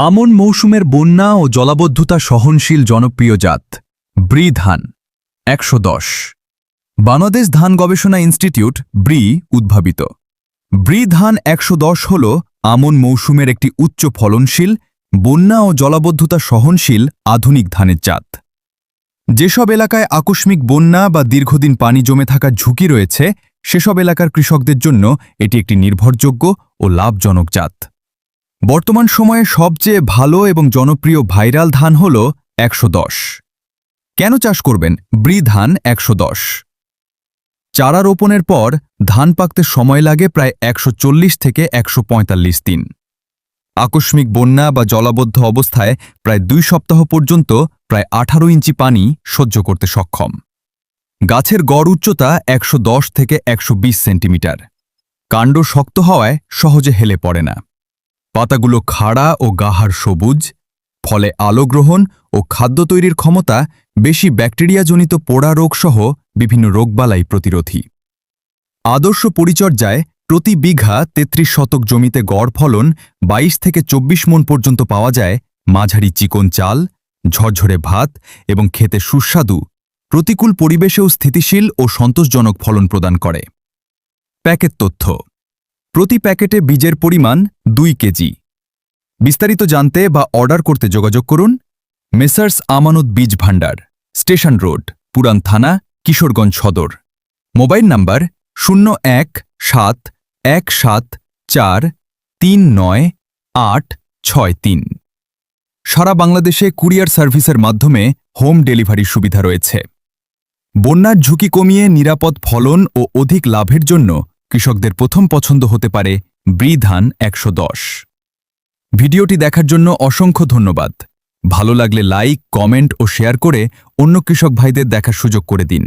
আমন মৌসুমের বন্যা ও জলাবদ্ধতা সহনশীল জনপ্রিয় জাত ব্রি ধান ১১০। বাংলাদেশ ধান গবেষণা ইনস্টিটিউট ব্রি উদ্ভাবিত ব্রি ধান ১১০ হল আমন মৌসুমের একটি উচ্চ ফলনশীল বন্যা ও জলাবদ্ধতা সহনশীল আধুনিক ধানের জাত। যেসব এলাকায় আকস্মিক বন্যা বা দীর্ঘদিন পানি জমে থাকার ঝুঁকি রয়েছে সেসব এলাকার কৃষকদের জন্য এটি একটি নির্ভরযোগ্য ও লাভজনক জাত। বর্তমান সময়ে সবচেয়ে ভালো এবং জনপ্রিয় ভাইরাল ধান হল ১১০। কেন চাষ করবেন ব্রি ধান ১১০? চারা রোপণের পর ধান পাকতে সময় লাগে প্রায় ১৪০ থেকে ১৪৫ দিন। আকস্মিক বন্যা বা জলাবদ্ধ অবস্থায় প্রায় ২ সপ্তাহ পর্যন্ত প্রায় ১৮ ইঞ্চি পানি সহ্য করতে সক্ষম। গাছের গড় উচ্চতা ১১০ থেকে ১২০ সেন্টিমিটার। কাণ্ড শক্ত হওয়ায় সহজে হেলে পড়ে না। পাতাগুলো খাড়া ও গাঢ় সবুজ, ফলে আলো গ্রহণ ও খাদ্য তৈরির ক্ষমতা বেশি ব্যাকটেরিয়াজনিত পোড়া রোগসহ বিভিন্ন রোগবালাই প্রতিরোধী। আদর্শ পরিচর্যায় প্রতি বিঘা ৩৩ শতক জমিতে গড় ফলন ২২ থেকে ২৪ মণ পর্যন্ত পাওয়া যায়। মাঝারি চিকন চাল, ঝরঝরে ভাত এবং খেতে সুস্বাদু, প্রতিকূল পরিবেশেও স্থিতিশীল ও সন্তোষজনক ফলন প্রদান করে। প্যাকেট তথ্য: প্রতি প্যাকেটে বীজের পরিমাণ ২ কেজি। বিস্তারিত জানতে বা অর্ডার করতে যোগাযোগ করুন মেসার্স আমানত বীজ ভাণ্ডার, স্টেশন রোড, পুরান থানা, কিশোরগঞ্জ সদর। Mobile number 01-717-439-863। সারা বাংলাদেশে কুরিয়ার সার্ভিসের মাধ্যমে হোম ডেলিভারির সুবিধা রয়েছে। বন্যার ঝুঁকি কমিয়ে নিরাপদ ফলন ও অধিক লাভের জন্য কৃষকদের প্রথম পছন্দ হতে পারে ব্রি ধান ১১০। ভিডিওটি দেখার জন্য অসংখ্য ধন্যবাদ। ভালো লাগলে লাইক, কমেন্ট ও শেয়ার করে অন্য কৃষক ভাইদের দেখার সুযোগ করে দিন।